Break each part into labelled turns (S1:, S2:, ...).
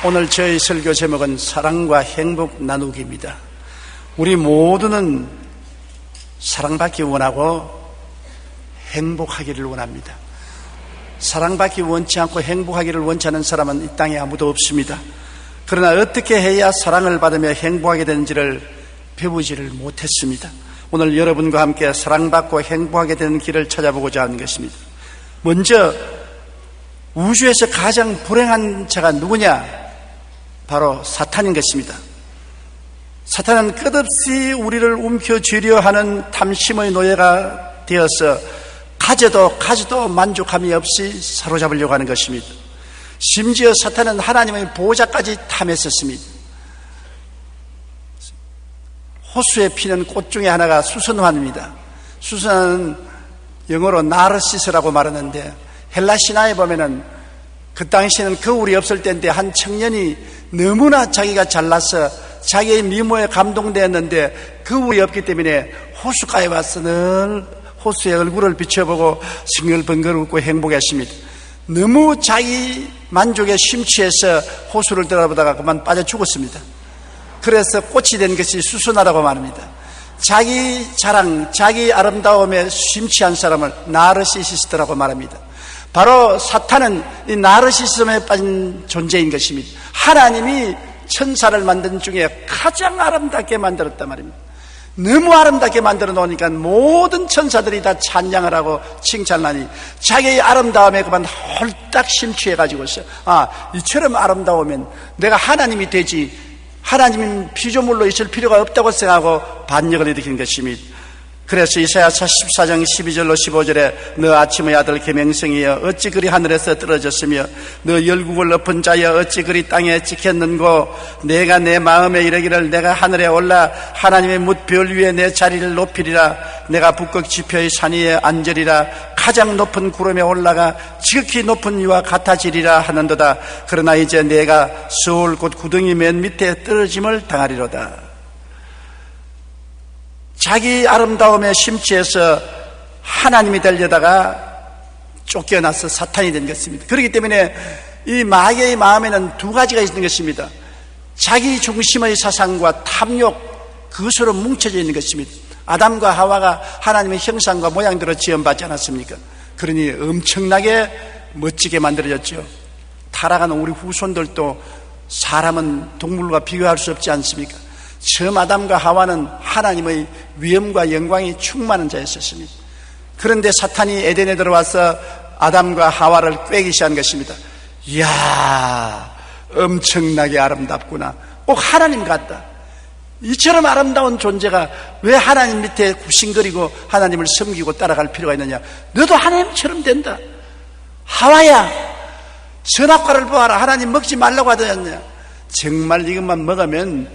S1: 오늘 저희 설교 제목은 사랑과 행복 나누기입니다. 우리 모두는 사랑받기 원하고 행복하기를 원합니다. 사랑받기 원치 않고 행복하기를 원치 않는 사람은 이 땅에 아무도 없습니다. 그러나 어떻게 해야 사랑을 받으며 행복하게 되는지를 배우지를 못했습니다. 오늘 여러분과 함께 사랑받고 행복하게 되는 길을 찾아보고자 하는 것입니다. 먼저 우주에서 가장 불행한 자가 누구냐? 바로 사탄인 것입니다. 사탄은 끝없이 우리를 움켜쥐려 하는 탐심의 노예가 되어서 가져도 만족함이 없이 사로잡으려고 하는 것입니다. 심지어 사탄은 하나님의 보호자까지 탐했었습니다. 호수에 피는 꽃 중에 하나가 수선화입니다. 수선은 영어로 나르시스라고 말하는데 헬라 신화에 보면은 그 당시에는 거울이 없을 때인데 한 청년이 너무나 자기가 잘나서 자기의 미모에 감동되었는데 거울이 없기 때문에 호수가에 와서 늘 호수의 얼굴을 비춰보고 싱글벙글 웃고 행복했습니다. 너무 자기 만족에 심취해서 호수를 들여다보다가 그만 빠져 죽었습니다. 그래서 꽃이 된 것이 수선화라고 말합니다. 자기 자랑, 자기 아름다움에 심취한 사람을 나르시시스트라고 말합니다. 바로 사탄은 이 나르시즘에 빠진 존재인 것입니다. 하나님이 천사를 만든 중에 가장 아름답게 만들었단 말입니다. 너무 아름답게 만들어 놓으니까 모든 천사들이 다 찬양을 하고 칭찬하니 자기의 아름다움에 그만 홀딱 심취해가지고서 이처럼 아름다우면 내가 하나님이 되지, 하나님은 피조물로 있을 필요가 없다고 생각하고 반역을 일으킨 것입니다. 그래서 이사야서 14장 12절로 15절에 너 아침의 아들 계명성이여 어찌 그리 하늘에서 떨어졌으며 너 열국을 엎은 자여 어찌 그리 땅에 찍혔는고 내가 내 마음에 이르기를 내가 하늘에 올라 하나님의 뭇별 위에 내 자리를 높이리라 내가 북극 지표의 산 위에 앉으리라 가장 높은 구름에 올라가 지극히 높은 이와 같아지리라 하는도다. 그러나 이제 내가 서울 곧 구덩이 맨 밑에 떨어짐을 당하리로다. 자기 아름다움에 심취해서 하나님이 되려다가 쫓겨나서 사탄이 된 것입니다. 그렇기 때문에 이 마귀의 마음에는 두 가지가 있는 것입니다. 자기 중심의 사상과 탐욕, 그것으로 뭉쳐져 있는 것입니다. 아담과 하와가 하나님의 형상과 모양대로 지음받지 않았습니까? 그러니 엄청나게 멋지게 만들어졌죠. 타락한 우리 후손들도 사람은 동물과 비교할 수 없지 않습니까? 처음 아담과 하와는 하나님의 위엄과 영광이 충만한 자였습니다. 그런데 사탄이 에덴에 들어와서 아담과 하와를 꾀기 시작한 것입니다. 이야, 엄청나게 아름답구나. 꼭 하나님 같다. 이처럼 아름다운 존재가 왜 하나님 밑에 굽신거리고 하나님을 섬기고 따라갈 필요가 있느냐. 너도 하나님처럼 된다. 하와야, 선악과를 보아라. 하나님 먹지 말라고 하더냐. 정말 이것만 먹으면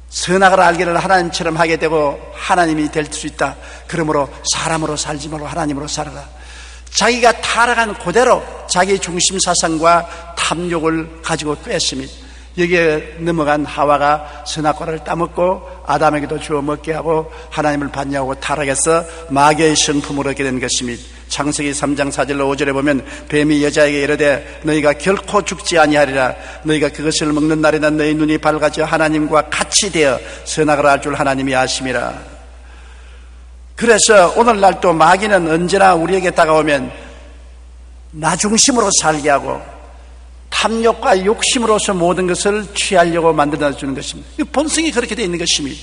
S1: 선악을 알기를 하나님처럼 하게 되고 하나님이 될 수 있다. 그러므로 사람으로 살지 말고 하나님으로 살아라. 자기가 타락한 그대로 자기 중심 사상과 탐욕을 가지고 꿰습니다. 여기에 넘어간 하와가 선악과를 따먹고 아담에게도 주어 먹게 하고 하나님을 반역하고 타락해서 마귀의 성품을 얻게 된 것입니다. 창세기 3장 4절로 5절에 보면 뱀이 여자에게 이르되 너희가 결코 죽지 아니하리라. 너희가 그것을 먹는 날에는 너희 눈이 밝아져 하나님과 같이 되어 선악을 알 줄 하나님이 아심이라. 그래서 오늘날 또 마귀는 언제나 우리에게 다가오면 나 중심으로 살게 하고 탐욕과 욕심으로서 모든 것을 취하려고 만들어주는 것입니다. 본성이 그렇게 되어 있는 것입니다.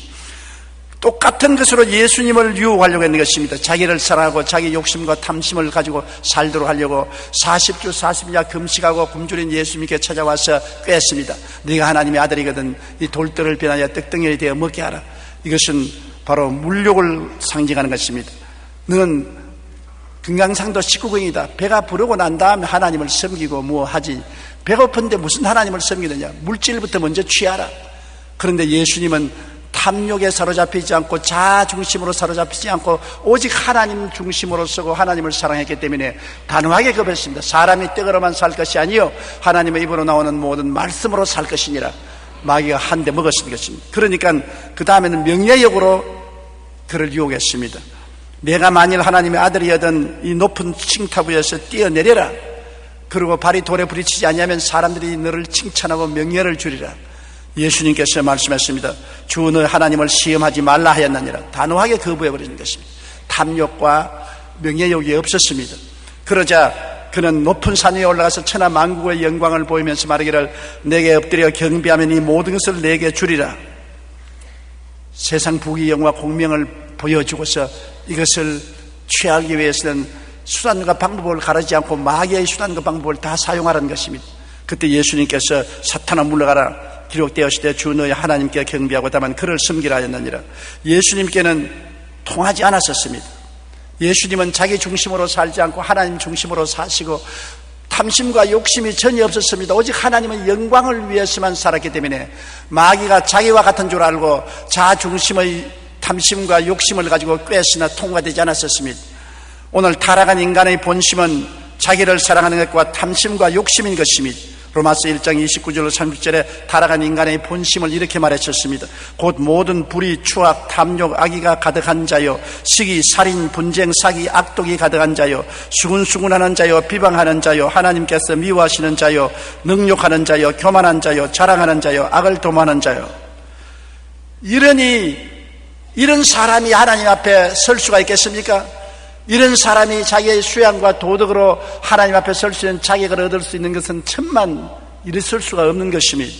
S1: 똑같은 것으로 예수님을 유혹하려고 했는 것입니다. 자기를 사랑하고 자기 욕심과 탐심을 가지고 살도록 하려고 40주 40야 금식하고 굶주린 예수님께 찾아와서 꾀했습니다. 네가 하나님의 아들이거든 이 돌들을 변하여 떡덩이에 되어 먹게 하라. 이것은 바로 물욕을 상징하는 것입니다. 너는 금강산도 19경이다. 배가 부르고 난 다음에 하나님을 섬기고 뭐 하지. 배고픈데 무슨 하나님을 섬기느냐. 물질부터 먼저 취하라. 그런데 예수님은 탐욕에 사로잡히지 않고 자아 중심으로 사로잡히지 않고 오직 하나님 중심으로 서고 하나님을 사랑했기 때문에 단호하게 겁했습니다. 사람이 떡으로만 살 것이 아니요 하나님의 입으로 나오는 모든 말씀으로 살 것이니라. 마귀가 한 대 먹었을 것입니다. 그러니까 그 다음에는 명예욕으로 그를 유혹했습니다. 내가 만일 하나님의 아들이었던 이 높은 층탑 위에서 뛰어내려라. 그리고 발이 돌에 부딪히지 아니하면 사람들이 너를 칭찬하고 명예를 주리라. 예수님께서 말씀하십니다. 주 너희 하나님을 시험하지 말라 하였느니라. 단호하게 거부해버리는 것입니다. 탐욕과 명예욕이 없었습니다. 그러자 그는 높은 산 위에 올라가서 천하 만국의 영광을 보이면서 말하기를 내게 엎드려 경배하면 이 모든 것을 내게 주리라. 세상 부귀영화 공명을 보여주고서 이것을 취하기 위해서는 수단과 방법을 가르지 않고 마귀의 수단과 방법을 다 사용하라는 것입니다. 그때 예수님께서 사탄아 물러가라 기록되었을 때 주 너희 하나님께 경배하고 다만 그를 섬기라 하였느니라. 예수님께는 통하지 않았었습니다. 예수님은 자기 중심으로 살지 않고 하나님 중심으로 사시고 탐심과 욕심이 전혀 없었습니다. 오직 하나님의 영광을 위해서만 살았기 때문에 마귀가 자기와 같은 줄 알고 자아 중심의 탐심과 욕심을 가지고 꿰으나 통과되지 않았었습니다. 오늘 타락한 인간의 본심은 자기를 사랑하는 것과 탐심과 욕심인 것입니다. 로마서 1장 29절 30절에 타락한 인간의 본심을 이렇게 말했었습니다. 곧 모든 불의, 추악, 탐욕, 악의가 가득한 자요, 시기, 살인, 분쟁, 사기, 악독이 가득한 자요, 수군수군하는 자요, 비방하는 자요, 하나님께서 미워하시는 자요, 능욕하는 자요, 교만한 자요, 자랑하는 자요, 악을 도모하는 자요. 이런 사람이 하나님 앞에 설 수가 있겠습니까? 이런 사람이 자기의 수양과 도덕으로 하나님 앞에 설 수 있는 자격을 얻을 수 있는 것은 천만 일었을 수가 없는 것입니다.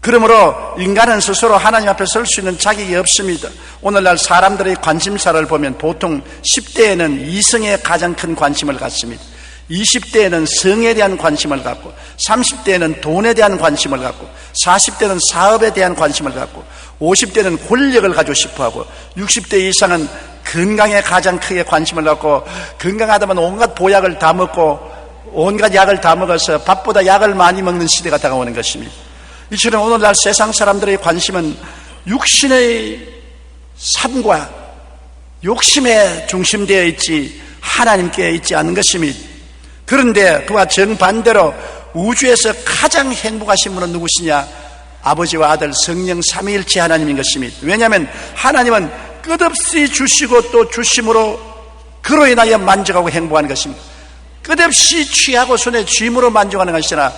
S1: 그러므로 인간은 스스로 하나님 앞에 설 수 있는 자격이 없습니다. 오늘날 사람들의 관심사를 보면 보통 10대에는 이성에 가장 큰 관심을 갖습니다. 20대에는 성에 대한 관심을 갖고 30대에는 돈에 대한 관심을 갖고 40대는 사업에 대한 관심을 갖고 50대는 권력을 가지고 싶어하고 60대 이상은 건강에 가장 크게 관심을 갖고 건강하다면 온갖 보약을 다 먹고 온갖 약을 다 먹어서 밥보다 약을 많이 먹는 시대가 다가오는 것입니다. 이처럼 오늘날 세상 사람들의 관심은 육신의 삶과 욕심에 중심되어 있지 하나님께 있지 않은 것입니다. 그런데 그와 정반대로 우주에서 가장 행복하신 분은 누구시냐? 아버지와 아들 성령 삼위일체 하나님인 것입니다. 왜냐하면 하나님은 끝없이 주시고 또 주심으로 그로 인하여 만족하고 행복하는 것입니다. 끝없이 취하고 손에 쥐므로 만족하는 것이 아니라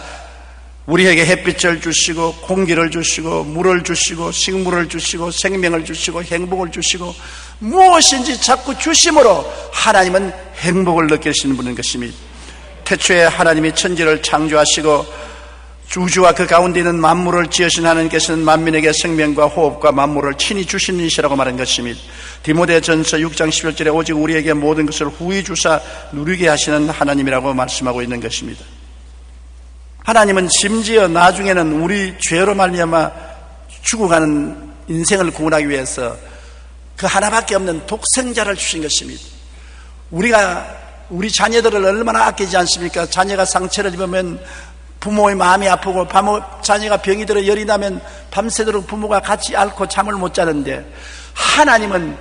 S1: 우리에게 햇빛을 주시고 공기를 주시고 물을 주시고 식물을 주시고 생명을 주시고 행복을 주시고 무엇인지 자꾸 주심으로 하나님은 행복을 느끼시는 분인 것입니다. 태초에 하나님이 천지를 창조하시고 우주와 그 가운데 있는 만물을 지으신 하나님께서는 만민에게 생명과 호흡과 만물을 친히 주신 이시라고 말한 것입니다. 디모데전서 6장 11절에 오직 우리에게 모든 것을 후히 주사 누리게 하시는 하나님이라고 말씀하고 있는 것입니다. 하나님은 심지어 나중에는 우리 죄로 말미암아 죽어가는 인생을 구원하기 위해서 그 하나밖에 없는 독생자를 주신 것입니다. 우리 자녀들을 얼마나 아끼지 않습니까? 자녀가 상처를 입으면 부모의 마음이 아프고 자녀가 병이 들어 열이 나면 밤새도록 부모가 같이 앓고 잠을 못 자는데 하나님은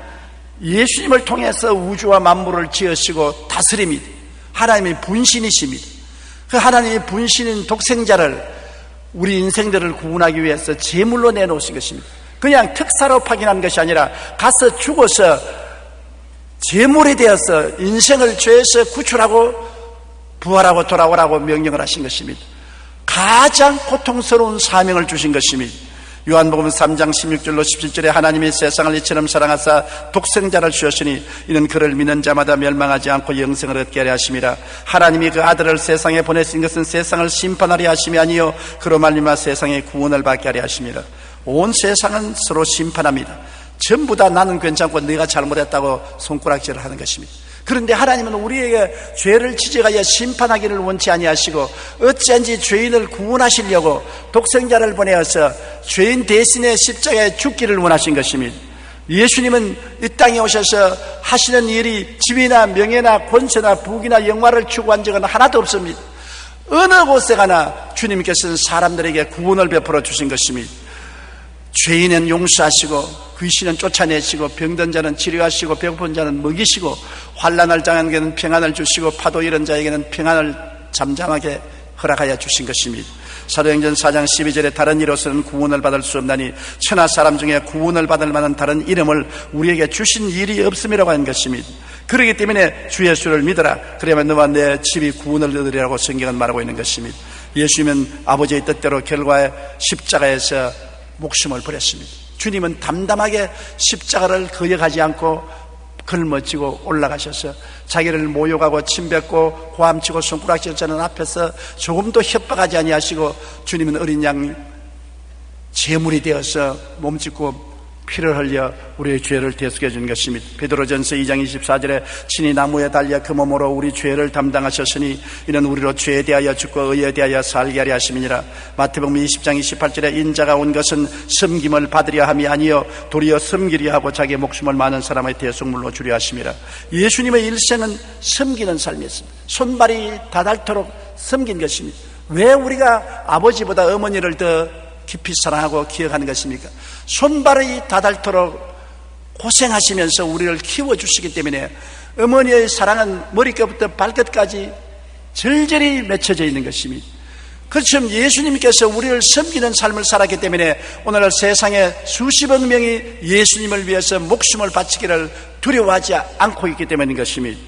S1: 예수님을 통해서 우주와 만물을 지으시고 다스립니다. 하나님의 분신이십니다. 그 하나님의 분신인 독생자를 우리 인생들을 구원하기 위해서 제물로 내놓으신 것입니다. 그냥 특사로 파견한 것이 아니라 가서 죽어서 제물이 되어서 인생을 죄에서 구출하고 부활하고 돌아오라고 명령을 하신 것입니다. 가장 고통스러운 사명을 주신 것입니다. 요한복음 3장 16절로 17절에 하나님이 세상을 이처럼 사랑하사 독생자를 주셨으니 이는 그를 믿는 자마다 멸망하지 않고 영생을 얻게 하려 하심이라. 하나님이 그 아들을 세상에 보내신 것은 세상을 심판하려 하심이 아니요 그로 말미암아 세상의 구원을 받게 하려 하심이라. 온 세상은 서로 심판합니다. 전부 다 나는 괜찮고 네가 잘못했다고 손가락질을 하는 것입니다. 그런데 하나님은 우리에게 죄를 지적하여 심판하기를 원치 아니하시고 어찌한지 죄인을 구원하시려고 독생자를 보내어서 죄인 대신에 십자가에 죽기를 원하신 것입니다. 예수님은 이 땅에 오셔서 하시는 일이 지위나 명예나 권세나 부귀나 영화를 추구한 적은 하나도 없습니다. 어느 곳에 가나 주님께서는 사람들에게 구원을 베풀어 주신 것입니다. 죄인은 용서하시고 귀신은 쫓아내시고 병든 자는 치료하시고 배고픈 자는 먹이시고 환난을 당한 자에게는 평안을 주시고 파도 이런 자에게는 평안을 잠잠하게 허락하여 주신 것입니다. 사도행전 4장 12절에 다른 이로서는 구원을 받을 수 없나니 천하 사람 중에 구원을 받을 만한 다른 이름을 우리에게 주신 일이 없음이라고 하는 것입니다. 그렇기 때문에 주 예수를 믿어라. 그러면 너와 내 집이 구원을 얻으리라고 성경은 말하고 있는 것입니다. 예수님은 아버지의 뜻대로 결과에 십자가에서 목숨을 버렸습니다. 주님은 담담하게 십자가를 거역하지 않고 걸머지고 올라가셔서 자기를 모욕하고 침뱉고 고함치고 손가락질 자는 앞에서 조금도 협박하지 아니하시고 주님은 어린 양 제물이 되어서 몸짓고 피를 흘려 우리의 죄를 대속해 준 것입니다. 베드로전서 2장 24절에 친히 나무에 달려 그 몸으로 우리 죄를 담당하셨으니 이는 우리로 죄에 대하여 죽고 의에 대하여 살게 하려 하심이니라. 마태복음 20장 28절에 인자가 온 것은 섬김을 받으려 함이 아니요 도리어 섬기려 하고 자기의 목숨을 많은 사람의 대속물로 주려 하심이라. 예수님의 일생은 섬기는 삶이었습니다. 손발이 닿도록 섬긴 것입니다. 왜 우리가 아버지보다 어머니를 더 깊이 사랑하고 기억하는 것입니까? 손발이 닿도록 고생하시면서 우리를 키워주시기 때문에 어머니의 사랑은 머리끝부터 발끝까지 절절히 맺혀져 있는 것입니다. 그렇지만 예수님께서 우리를 섬기는 삶을 살았기 때문에 오늘날 세상에 수십억 명이 예수님을 위해서 목숨을 바치기를 두려워하지 않고 있기 때문인 것입니다.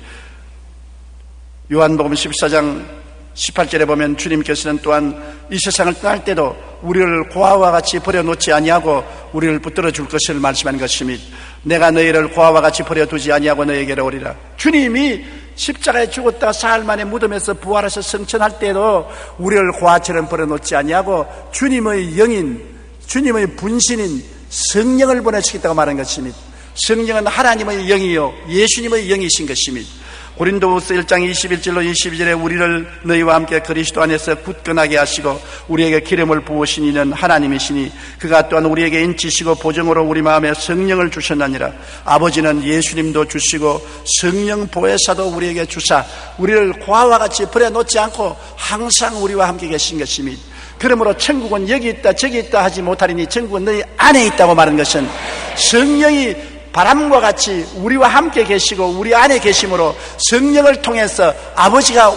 S1: 요한복음 14장 18절에 보면 주님께서는 또한 이 세상을 떠날 때도 우리를 고아와 같이 버려놓지 아니하고 우리를 붙들어 줄 것을 말씀한 것입니다. 내가 너희를 고아와 같이 버려두지 아니하고 너희에게로 오리라. 주님이 십자가에 죽었다 사흘 만에 무덤에서 부활해서 승천할 때도 우리를 고아처럼 버려놓지 아니하고 주님의 영인, 주님의 분신인 성령을 보내주겠다고 말한 것입니다. 성령은 하나님의 영이요 예수님의 영이신 것입니다. 고린도후서 1장 21절로 22절에 우리를 너희와 함께 그리스도 안에서 굳건하게 하시고 우리에게 기름을 부으신 이는 하나님이시니 그가 또한 우리에게 인치시고 보정으로 우리 마음에 성령을 주셨나니라. 아버지는 예수님도 주시고 성령 보혜사도 우리에게 주사 우리를 고아와 같이 버려놓지 않고 항상 우리와 함께 계신 것입니다. 그러므로 천국은 여기 있다 저기 있다 하지 못하리니 천국은 너희 안에 있다고 말한 것은 성령이 바람과 같이 우리와 함께 계시고 우리 안에 계심으로 성령을 통해서 아버지가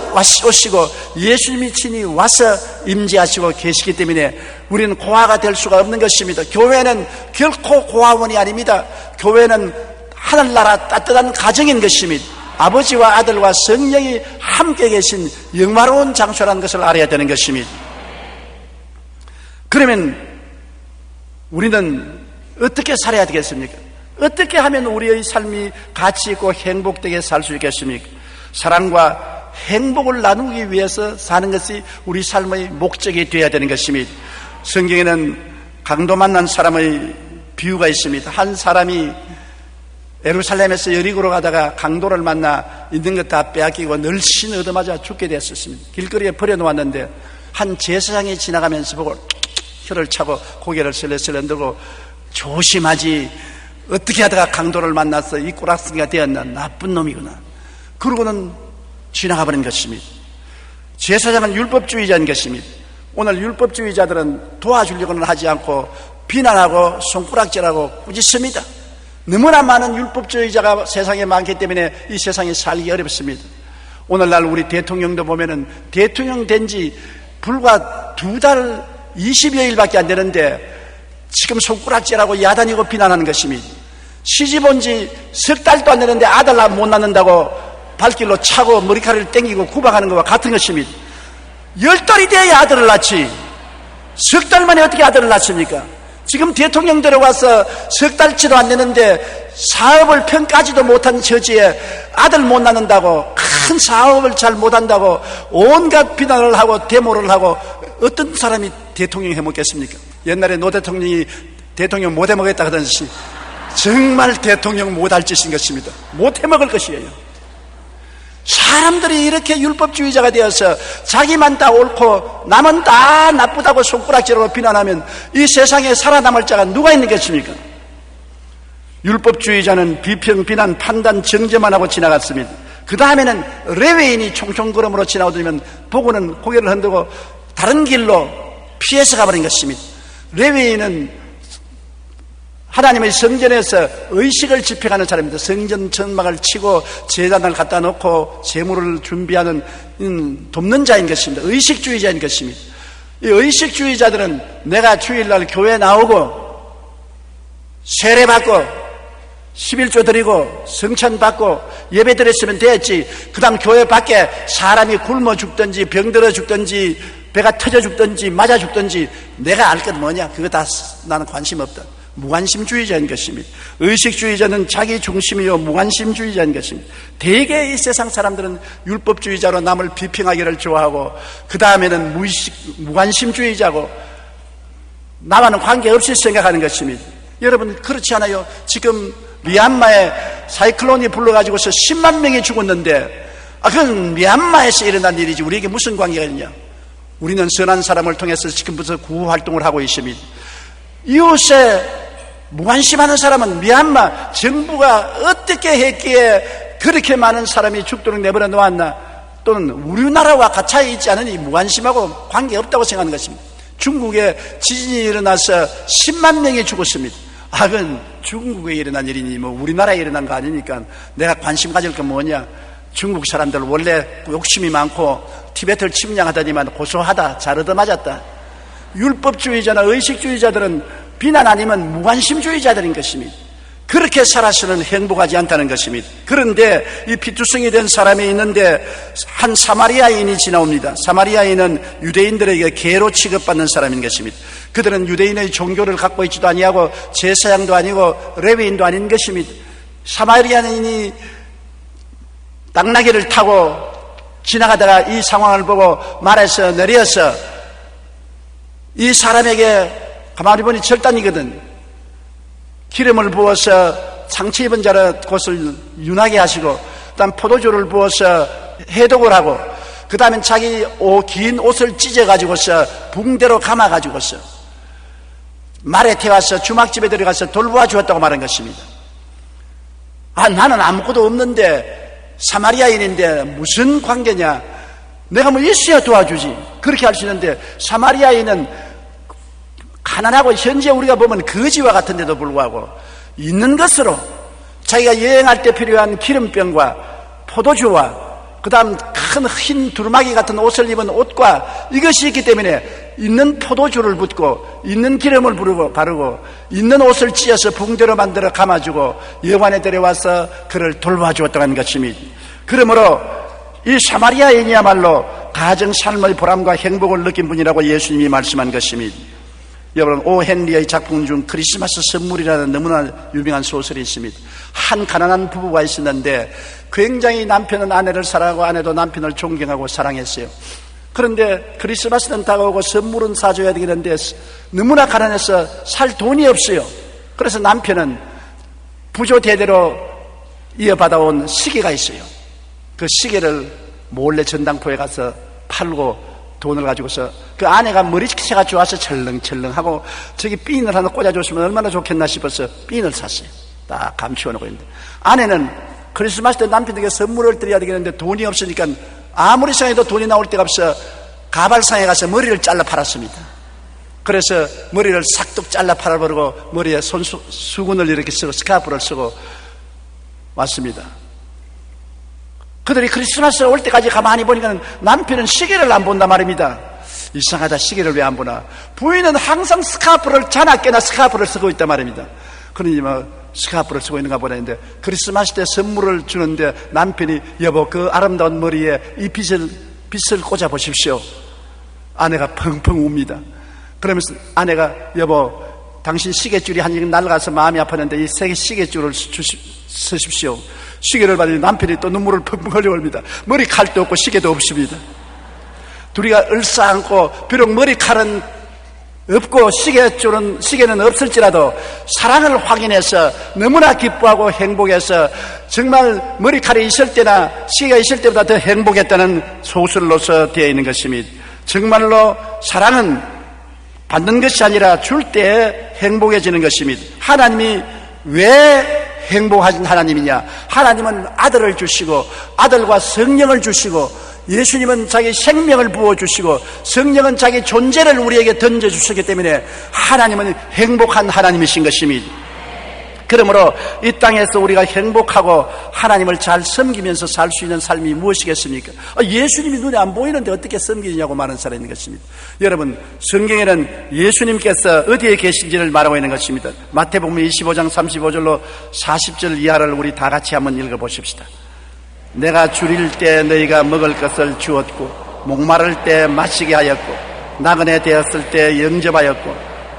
S1: 오시고 예수님이 친히 와서 임재하시고 계시기 때문에 우리는 고아가 될 수가 없는 것입니다. 교회는 결코 고아원이 아닙니다. 교회는 하늘나라 따뜻한 가정인 것입니다. 아버지와 아들과 성령이 함께 계신 영화로운 장소라는 것을 알아야 되는 것입니다. 그러면 우리는 어떻게 살아야 되겠습니까? 어떻게 하면 우리의 삶이 가치 있고 행복되게 살 수 있겠습니까? 사랑과 행복을 나누기 위해서 사는 것이 우리 삶의 목적이 되어야 되는 것입니다. 성경에는 강도 만난 사람의 비유가 있습니다. 한 사람이 예루살렘에서 여리고로 가다가 강도를 만나 있는 것 다 빼앗기고 널씬 얻어맞아 죽게 됐었습니다. 길거리에 버려놓았는데 한 제사장이 지나가면서 보고 혀를 차고 고개를 슬렁슬렁 들고 조심하지, 어떻게 하다가 강도를 만나서 이 꼬락서기가 되었나, 나쁜 놈이구나. 그러고는 지나가버린 것입니다. 제사장은 율법주의자인 것입니다. 오늘 율법주의자들은 도와주려고는 하지 않고 비난하고 손가락질하고 꾸짖습니다. 너무나 많은 율법주의자가 세상에 많기 때문에 이 세상에 살기 어렵습니다. 오늘날 우리 대통령도 보면은 대통령 된 지 불과 2달 20여일밖에 안 되는데 지금 손가락질하고 야단이고 비난하는 것입니다. 시집 온 지 석 달도 안 되는데 아들 못 낳는다고 발길로 차고 머리카락을 땡기고 구박하는 것과 같은 것입니다. 10달이 돼야 아들을 낳지 석 달 만에 어떻게 아들을 낳습니까? 지금 대통령 들어와서 석 달치도 안 되는데 사업을 평가하지도 못한 처지에 아들 못 낳는다고, 큰 사업을 잘 못한다고 온갖 비난을 하고 데모를 하고 어떤 사람이 대통령 해먹겠습니까? 옛날에 노 대통령이 대통령 못 해먹겠다 하던지 정말 대통령 못할 짓인 것입니다. 못 해먹을 것이에요. 사람들이 이렇게 율법주의자가 되어서 자기만 다 옳고 남은 다 나쁘다고 손가락질하고 비난하면 이 세상에 살아남을 자가 누가 있는 것입니까? 율법주의자는 비평, 비난, 판단, 정죄만 하고 지나갔습니다. 그 다음에는 레위인이 총총걸음으로 지나오더니만 보고는 고개를 흔들고 다른 길로 피해서 가버린 것입니다. 레위인은 하나님의 성전에서 의식을 집행하는 사람입니다. 성전 천막을 치고 제단을 갖다 놓고 제물을 준비하는 돕는 자인 것입니다. 의식주의자인 것입니다. 이 의식주의자들은 내가 주일날 교회 나오고 세례받고 11조 드리고 성찬 받고 예배 드렸으면 됐지, 그 다음 교회 밖에 사람이 굶어 죽든지 병들어 죽든지 배가 터져 죽든지 맞아 죽든지 내가 알 것 뭐냐, 그거 다 나는 관심 없다. 무관심주의자인 것입니다. 의식주의자는 자기 중심이요 무관심주의자인 것입니다. 대개 이 세상 사람들은 율법주의자로 남을 비평하기를 좋아하고, 그 다음에는 무관심주의자고 나와는 관계없이 생각하는 것입니다. 여러분 그렇지 않아요? 지금 미얀마에 사이클론이 불러가지고서 10만 명이 죽었는데 그건 미얀마에서 일어난 일이지 우리에게 무슨 관계가 있냐? 우리는 선한 사람을 통해서 지금부터 구호활동을 하고 있습니다. 이웃에 무관심하는 사람은 미얀마 정부가 어떻게 했기에 그렇게 많은 사람이 죽도록 내버려 놓았나, 또는 우리나라와 같이 있지 않으니 무관심하고 관계없다고 생각하는 것입니다. 중국에 지진이 일어나서 10만 명이 죽었습니다. 그건 중국에 일어난 일이니 뭐 우리나라에 일어난 거 아니니까 내가 관심 가질 건 뭐냐. 중국 사람들 원래 욕심이 많고 티베트를 침략하더니만 고소하다, 잘 얻어맞았다. 율법주의자나 의식주의자들은 비난 아니면 무관심주의자들인 것입니다. 그렇게 살아서는 행복하지 않다는 것입니다. 그런데 이 피투성이 된 사람이 있는데 한 사마리아인이 지나옵니다. 사마리아인은 유대인들에게 개로 취급받는 사람인 것입니다. 그들은 유대인의 종교를 갖고 있지도 아니하고 제사장도 아니고 레위인도 아닌 것입니다. 사마리아인이 당나귀를 타고 지나가다가 이 상황을 보고 말에서 내려서 이 사람에게, 가만히 보니 절단이거든, 기름을 부어서 상처 입은 자를 곳을 윤하게 하시고, 그 다음 포도주를 부어서 해독을 하고, 그 다음에 자기 긴 옷을 찢어가지고서 붕대로 감아가지고서 말에 태워서 주막집에 들어가서 돌보아 주었다고 말한 것입니다. 나는 아무것도 없는데 사마리아인인데 무슨 관계냐, 내가 뭐 있어야 도와주지, 그렇게 할 수 있는데, 사마리아인은 가난하고 현재 우리가 보면 거지와 같은데도 불구하고 있는 것으로 자기가 여행할 때 필요한 기름병과 포도주와 그 다음 큰 흰 두루마기 같은 옷을 입은 옷과 이것이 있기 때문에 있는 포도주를 붓고 있는 기름을 바르고 있는 옷을 찢어서 붕대로 만들어 감아주고 여관에 데려와서 그를 돌봐주었다는 것입니다. 그러므로 이 사마리아인이야말로 가정 삶의 보람과 행복을 느낀 분이라고 예수님이 말씀한 것입니다. 여러분, 오 헨리의 작품 중 크리스마스 선물이라는 너무나 유명한 소설이 있습니다. 한 가난한 부부가 있었는데 굉장히 남편은 아내를 사랑하고 아내도 남편을 존경하고 사랑했어요. 그런데 크리스마스는 다가오고 선물은 사줘야 되겠는데 너무나 가난해서 살 돈이 없어요. 그래서 남편은 부조 대대로 이어받아온 시계가 있어요. 그 시계를 몰래 전당포에 가서 팔고 돈을 가지고서 그 아내가 머리채가 좋아서 철렁철렁하고 저기 핀을 하나 꽂아줬으면 얼마나 좋겠나 싶어서 핀을 샀어요. 딱 감추어놓고 있는데, 아내는 크리스마스 때 남편에게 선물을 드려야 되겠는데 돈이 없으니까 아무리 생각해도 돈이 나올 데가 없어 가발상에 가서 머리를 잘라 팔았습니다. 그래서 머리를 싹둑 잘라 팔아버리고 머리에 수건을 이렇게 쓰고 스카프를 쓰고 왔습니다. 그들이 크리스마스 올 때까지 가만히 보니까 남편은 시계를 안 본단 말입니다. 이상하다, 시계를 왜 안 보나. 부인은 항상 자나깨나 스카프를 쓰고 있단 말입니다. 그러니 스카프를 쓰고 있는가 보다 했는데, 크리스마스 때 선물을 주는데 남편이 여보 그 아름다운 머리에 이 빛을 꽂아 보십시오. 아내가 펑펑 웁니다. 그러면서 아내가 여보 당신 시계줄이 한 개 날아가서 마음이 아팠는데 이 세 시계줄을 쓰십시오. 시계를 받으니 남편이 또 눈물을 펑펑 흘려옵니다. 머리칼도 없고 시계도 없습니다. 둘이가 얼싸안고 비록 머리칼은 없고 시계는 없을지라도 사랑을 확인해서 너무나 기뻐하고 행복해서 정말 머리칼이 있을 때나 시계가 있을 때보다 더 행복했다는 소설로서 되어 있는 것입니다. 정말로 사랑은 받는 것이 아니라 줄 때 행복해지는 것입니다. 하나님이 왜 행복하신 하나님이냐? 하나님은 아들을 주시고 아들과 성령을 주시고 예수님은 자기 생명을 부어주시고 성령은 자기 존재를 우리에게 던져주시기 때문에 하나님은 행복한 하나님이신 것입니다. 그러므로 이 땅에서 우리가 행복하고 하나님을 잘 섬기면서 살 수 있는 삶이 무엇이겠습니까? 예수님이 눈에 안 보이는데 어떻게 섬기냐고 많은 사람이 있는 것입니다. 여러분, 성경에는 예수님께서 어디에 계신지를 말하고 있는 것입니다. 마태복음 25장 35절로 40절 이하를 우리 다 같이 한번 읽어보십시다. 내가 줄일 때 너희가 먹을 것을 주었고, 목마를 때 마시게 하였고, 나그네 되었을 때 영접하였고,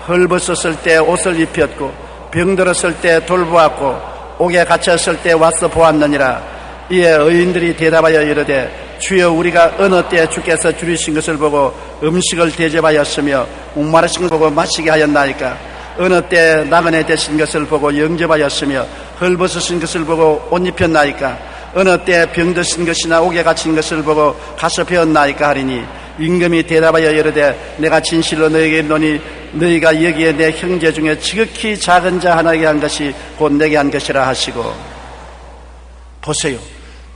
S1: 헐벗었을 때 옷을 입혔고, 병들었을 때 돌보았고, 옥에 갇혔을 때 와서 보았느니라. 이에 의인들이 대답하여 이르되, 주여, 우리가 어느 때 주께서 줄이신 것을 보고 음식을 대접하였으며 목마르신 것을 보고 마시게 하였나이까? 어느 때 나그네 되신 것을 보고 영접하였으며 헐벗으신 것을 보고 옷 입혔나이까? 어느 때 병드신 것이나 옥에 갇힌 것을 보고 가서 배웠나이까? 하리니 임금이 대답하여 이르되, 내가 진실로 너희에게 이르노니 너희가 여기에 내 형제 중에 지극히 작은 자 하나에게 한 것이 곧 내게 한 것이라 하시고. 보세요,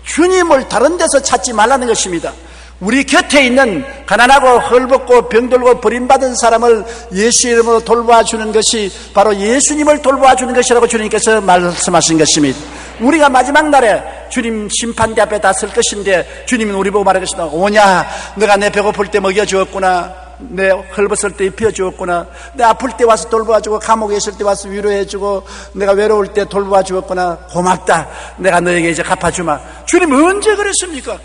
S1: 주님을 다른 데서 찾지 말라는 것입니다. 우리 곁에 있는 가난하고 헐벗고 병들고 버림받은 사람을 예수 이름으로 돌보아주는 것이 바로 예수님을 돌보아주는 것이라고 주님께서 말씀하신 것입니다. 우리가 마지막 날에 주님 심판대 앞에 다 설 것인데, 주님은 우리 보고 말할 것이다. 오냐, 너가 내 배고플 때 먹여주었구나, 내 헐벗을 때 입혀주었구나, 내 아플 때 와서 돌보아주고, 감옥에 있을 때 와서 위로해주고, 내가 외로울 때 돌보아주었구나, 고맙다, 내가 너에게 이제 갚아주마. 주님 언제 그랬습니까?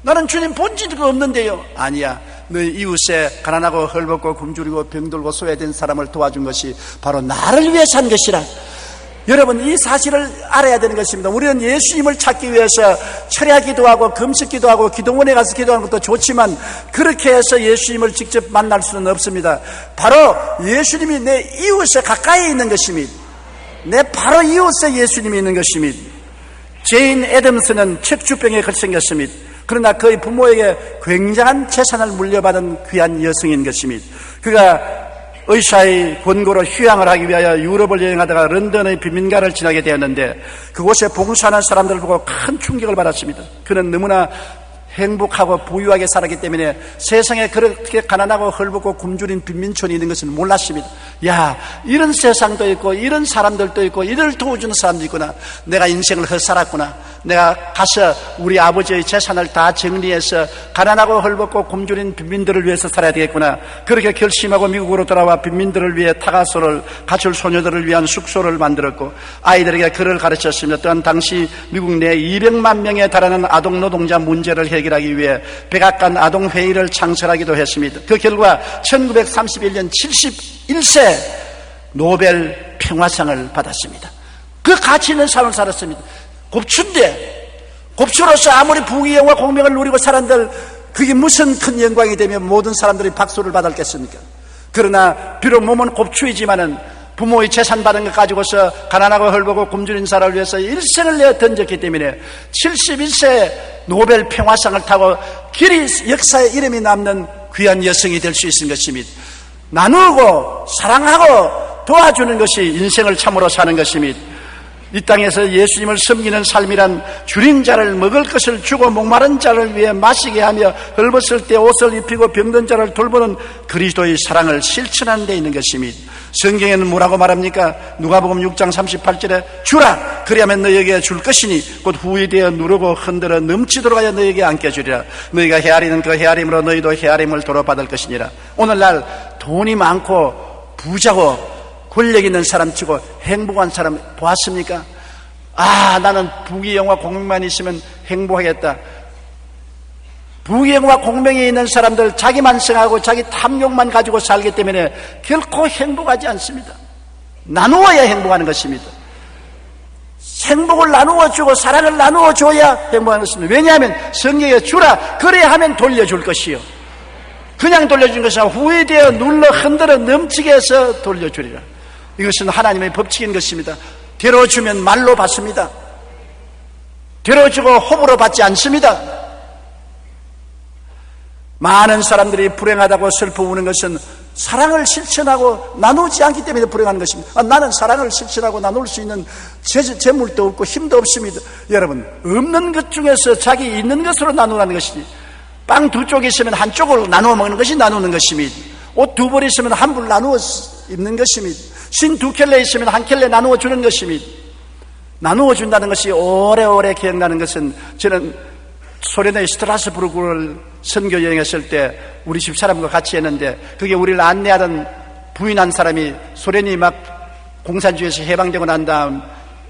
S1: 나는 주님 본 적도 없는데요. 아니야, 너희 이웃에 가난하고 헐벗고 굶주리고 병들고 소외된 사람을 도와준 것이 바로 나를 위해서 한 것이라. 여러분, 이 사실을 알아야 되는 것입니다. 우리는 예수님을 찾기 위해서 철야 기도하고 금식 기도하고 기도원에 가서 기도하는 것도 좋지만, 그렇게 해서 예수님을 직접 만날 수는 없습니다. 바로 예수님이 내 이웃에 가까이 있는 것입니다. 내 바로 이웃에 예수님이 있는 것입니다. 제인 애덤스는 척추병에 걸생겼습니다. 그러나 그의 부모에게 굉장한 재산을 물려받은 귀한 여성인 것입니다. 그가 의사의 권고로 휴양을 하기 위하여 유럽을 여행하다가 런던의 빈민가를 지나게 되었는데, 그곳에 봉사하는 사람들을 보고 큰 충격을 받았습니다. 그는 너무나 행복하고 부유하게 살았기 때문에 세상에 그렇게 가난하고 헐벗고 굶주린 빈민촌이 있는 것을 몰랐습니다. 야, 이런 세상도 있고 이런 사람들도 있고 이를 도와주는 사람도 있구나. 내가 인생을 헛살았구나. 내가 가서 우리 아버지의 재산을 다 정리해서 가난하고 헐벗고 굶주린 빈민들을 위해서 살아야 되겠구나. 그렇게 결심하고 미국으로 돌아와 빈민들을 위해 타가소를, 가출 소녀들을 위한 숙소를 만들었고, 아이들에게 글을 가르쳤으며, 또한 당시 미국 내 200만 명에 달하는 아동 노동자 문제를 해결하기 위해 백악관 아동회의를 창설하기도 했습니다. 그 결과 1931년 71세 노벨 평화상을 받았습니다. 그 가치 있는 삶을 살았습니다. 곱추인데, 곱추로서 아무리 부귀영화 공명을 누리고 살았는데 그게 무슨 큰 영광이 되며 모든 사람들이 박수를 받았겠습니까? 그러나 비록 몸은 곱추이지만은 부모의 재산 받은 것 가지고서 가난하고 헐벗고 굶주린 사람을 위해서 일생을 내어 던졌기 때문에 71세 노벨 평화상을 타고 길이 역사에 이름이 남는 귀한 여성이 될 수 있는 것입니다. 나누고 사랑하고 도와주는 것이 인생을 참으로 사는 것입니다. 이 땅에서 예수님을 섬기는 삶이란 줄인 자를 먹을 것을 주고 목마른 자를 위해 마시게 하며 헐벗을 때 옷을 입히고 병든 자를 돌보는 그리스도의 사랑을 실천하는 데 있는 것입니다. 성경에는 뭐라고 말합니까? 누가복음 6장 38절에 주라, 그리하면 너희에게 줄 것이니 곧 후히 되어 누르고 흔들어 넘치도록 하여 너희에게 안겨주리라. 너희가 헤아리는 그 헤아림으로 너희도 헤아림을 도로 받을 것이니라. 오늘날 돈이 많고 부자고 권력 있는 사람 치고 행복한 사람 보았습니까? 아, 나는 부귀영화 공명만 있으면 행복하겠다. 부귀영화 공명에 있는 사람들 자기만 생각하고 자기 탐욕만 가지고 살기 때문에 결코 행복하지 않습니다. 나누어야 행복하는 것입니다. 행복을 나누어주고 사랑을 나누어줘야 행복한 것입니다. 왜냐하면 성경에 주라, 그래야 하면 돌려줄 것이요, 그냥 돌려준 것이 아니라 후회되어 눌러 흔들어 넘치게 해서 돌려주리라. 이것은 하나님의 법칙인 것입니다. 대로 주면 말로 받습니다. 대로 주고 호불호 받지 않습니다. 많은 사람들이 불행하다고 슬퍼 우는 것은 사랑을 실천하고 나누지 않기 때문에 불행한 것입니다. 나는 사랑을 실천하고 나눌 수 있는 재물도 없고 힘도 없습니다. 여러분, 없는 것 중에서 자기 있는 것으로 나누라는 것이지, 빵 두 쪽이 있으면 한 쪽을 나누어 먹는 것이 나누는 것입니다. 옷 두 벌 있으면 한 벌 나누어 입는 것입니다. 신 2켤레 있으면 1켤레 나누어 주는 것입니다. 나누어 준다는 것이 오래오래 기억나는 것은, 저는 소련의 스트라스부르크를 선교 여행했을 때 우리 집사람과 같이 했는데, 그게 우리를 안내하던 부인 한 사람이 소련이 막 공산주의에서 해방되고 난 다음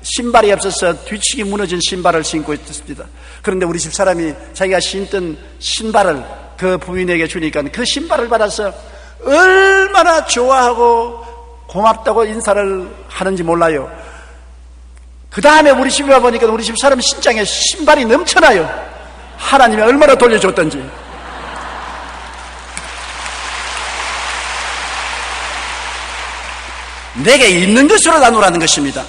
S1: 신발이 없어서 뒤치기 무너진 신발을 신고 있었습니다. 그런데 우리 집사람이 자기가 신던 신발을 그 부인에게 주니까 그 신발을 받아서 얼마나 좋아하고 고맙다고 인사를 하는지 몰라요. 그 다음에 우리 집에 와보니까 우리 집사람 신장에 신발이 넘쳐나요. 하나님이 얼마나 돌려줬던지. 내게 있는 것으로 나누라는 것입니다.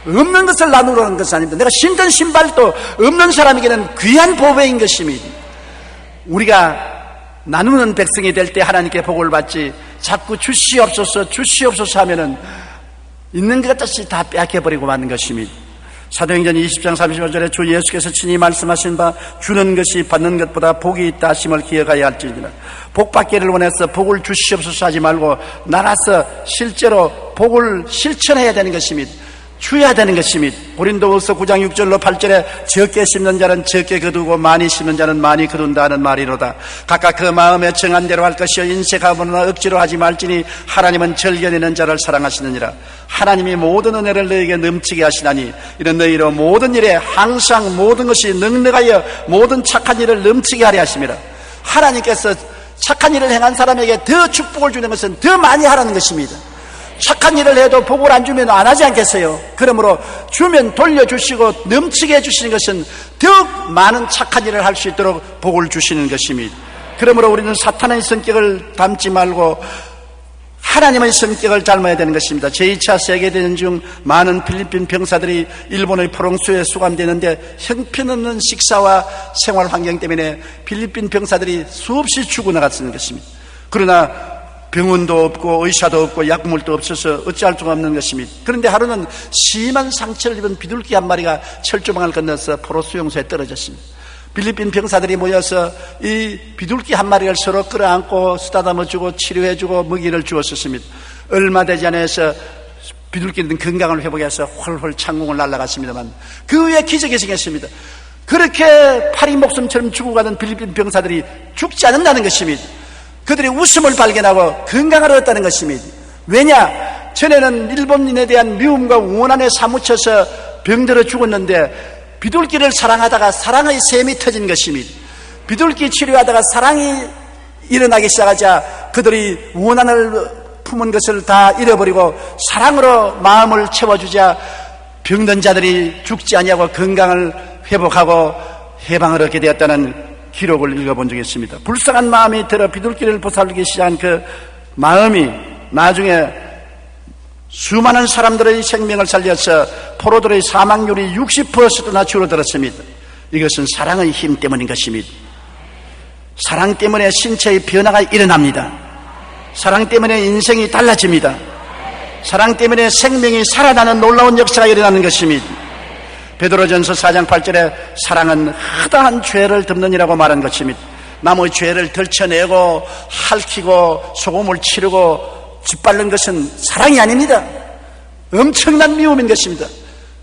S1: 없는 것을 나누라는 것은 아닙니다. 내가 신던 신발도 없는 사람에게는 귀한 보배인 것입니다. 우리가 나누는 백성이 될 때 하나님께 복을 받지, 자꾸 주시옵소서 주시옵소서 하면은 있는 것 같이 다 빼앗겨버리고 마는 것입니다. 사도행전 20장 35절에 주 예수께서 친히 말씀하신 바 주는 것이 받는 것보다 복이 있다 하심을 기억하여야 할지니라. 복 받기를 원해서 복을 주시옵소서 하지 말고 나가서 실제로 복을 실천해야 되는 것입니다. 줘야 되는 것입니다. 고린도후서 9장 6절로 8절에 적게 심는 자는 적게 거두고 많이 심는 자는 많이 거둔다 하는 말이로다. 각각 그 마음에 정한 대로 할 것이요 인색하거나 억지로 하지 말지니 하나님은 절견내는 자를 사랑하시느니라. 하나님이 모든 은혜를 너에게 넘치게 하시나니 이런 너희로 모든 일에 항상 모든 것이 넉넉하여 모든 착한 일을 넘치게 하려 하심이라. 하나님께서 착한 일을 행한 사람에게 더 축복을 주는 것은 더 많이 하라는 것입니다. 착한 일을 해도 복을 안 주면 안 하지 않겠어요? 그러므로 주면 돌려주시고 넘치게 해주시는 것은 더욱 많은 착한 일을 할 수 있도록 복을 주시는 것입니다. 그러므로 우리는 사탄의 성격을 닮지 말고 하나님의 성격을 닮아야 되는 것입니다. 제2차 세계대전 중 많은 필리핀 병사들이 일본의 포롱수에 수감되는데 형편없는 식사와 생활 환경 때문에 필리핀 병사들이 수없이 죽어나갔는 것입니다. 그러나 병원도 없고 의사도 없고 약물도 없어서 어찌할 수가 없는 것입니다. 그런데 하루는 심한 상처를 입은 비둘기 한 마리가 철조망을 건너서 포로 수용소에 떨어졌습니다. 필리핀 병사들이 모여서 이 비둘기 한 마리를 서로 끌어안고 쓰다듬어주고 치료해주고 먹이를 주었었습니다. 얼마 되지 않아서 비둘기는 건강을 회복해서 훨훨 창공을 날아갔습니다만 그 후에 기적이 생겼습니다. 그렇게 파리 목숨처럼 죽어가던 필리핀 병사들이 죽지 않는다는 것입니다. 그들이 웃음을 발견하고 건강을 얻었다는 것입니다. 왜냐? 전에는 일본인에 대한 미움과 원한에 사무쳐서 병들어 죽었는데 비둘기를 사랑하다가 사랑의 샘이 터진 것입니다. 비둘기 치료하다가 사랑이 일어나기 시작하자 그들이 원한을 품은 것을 다 잃어버리고 사랑으로 마음을 채워주자 병든 자들이 죽지 아니하고 건강을 회복하고 해방을 얻게 되었다는 기록을 읽어본 적이 있습니다. 불쌍한 마음이 들어 비둘기를 보살피기 시작한 그 마음이 나중에 수많은 사람들의 생명을 살려서 포로들의 사망률이 60%나 줄어들었습니다. 이것은 사랑의 힘 때문인 것입니다. 사랑 때문에 신체의 변화가 일어납니다. 사랑 때문에 인생이 달라집니다. 사랑 때문에 생명이 살아나는 놀라운 역사가 일어나는 것입니다. 베드로전서 4장 8절에 사랑은 허다한 죄를 덮느니라고 말한 것입니다. 남의 죄를 덜쳐내고 핥히고 소금을 치르고 짓밟는 것은 사랑이 아닙니다. 엄청난 미움인 것입니다.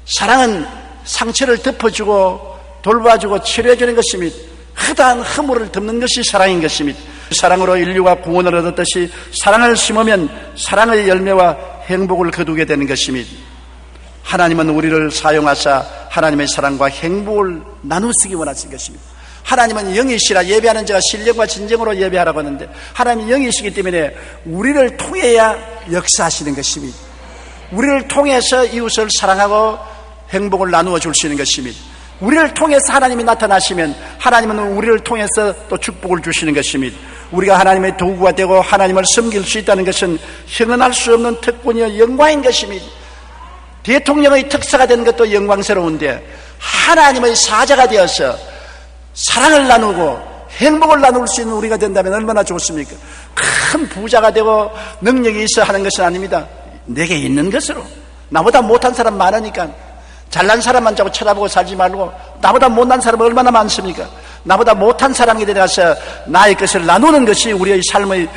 S1: 사랑은 상처를 덮어주고 돌봐주고 치료해주는 것입니다. 허다한 허물을 덮는 것이 사랑인 것입니다. 사랑으로 인류가 구원을 얻었듯이 사랑을 심으면 사랑의 열매와 행복을 거두게 되는 것입니다. 하나님은 우리를 사용하사 하나님의 사랑과 행복을 나누시기 원하신 것입니다. 하나님은 영이시라 예배하는 자가 신령과 진정으로 예배하라고 하는데 하나님은 영이시기 때문에 우리를 통해야 역사하시는 것입니다. 우리를 통해서 이웃을 사랑하고 행복을 나누어 주시는 것입니다. 우리를 통해서 하나님이 나타나시면 하나님은 우리를 통해서 또 축복을 주시는 것입니다. 우리가 하나님의 도구가 되고 하나님을 섬길 수 있다는 것은 형언할 수 없는 특권이요 영광인 것입니다. 대통령의 특사가 되는 것도 영광스러운데 하나님의 사자가 되어서 사랑을 나누고 행복을 나눌 수 있는 우리가 된다면 얼마나 좋습니까? 큰 부자가 되고 능력이 있어 하는 것은 아닙니다. 내게 있는 것으로. 나보다 못한 사람 많으니까 잘난 사람만 자꾸 쳐다보고 살지 말고 나보다 못난 사람은 얼마나 많습니까? 나보다 못한 사람에게 들어가서 나의 것을 나누는 것이 우리의 삶의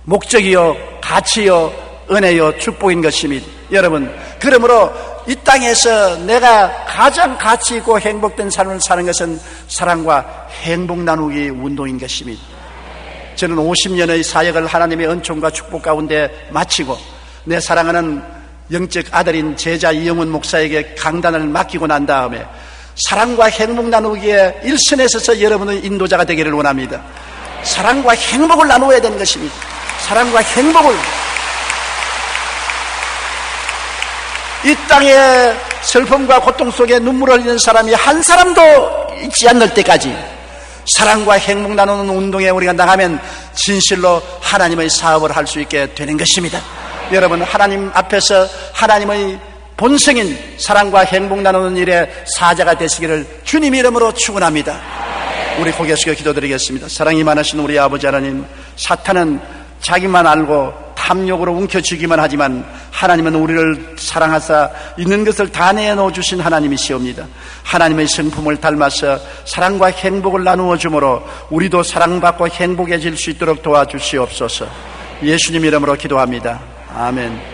S1: 목적이요 가치요 은혜요 축복인 것입니다. 여러분, 그러므로 이 땅에서 내가 가장 가치 있고 행복된 삶을 사는 것은 사랑과 행복 나누기 운동인 것입니다. 저는 50년의 사역을 하나님의 은총과 축복 가운데 마치고 내 사랑하는 영적 아들인 제자 이영훈 목사에게 강단을 맡기고 난 다음에 사랑과 행복 나누기에 일선에 서서 여러분의 인도자가 되기를 원합니다. 사랑과 행복을 나누어야 되는 것입니다. 사랑과 행복을. 이 땅에 슬픔과 고통 속에 눈물을 흘리는 사람이 한 사람도 있지 않을 때까지 사랑과 행복 나누는 운동에 우리가 나가면 진실로 하나님의 사업을 할 수 있게 되는 것입니다. 여러분, 하나님 앞에서 하나님의 본성인 사랑과 행복 나누는 일에 사자가 되시기를 주님 이름으로 축원합니다. 우리 고개 숙여 기도드리겠습니다. 사랑이 많으신 우리 아버지 하나님, 사탄은 자기만 알고 탐욕으로 움켜쥐기만 하지만 하나님은 우리를 사랑하사 있는 것을 다 내놓아 주신 하나님이시옵니다. 하나님의 성품을 닮아서 사랑과 행복을 나누어 주므로 우리도 사랑받고 행복해질 수 있도록 도와주시옵소서. 예수님 이름으로 기도합니다. 아멘.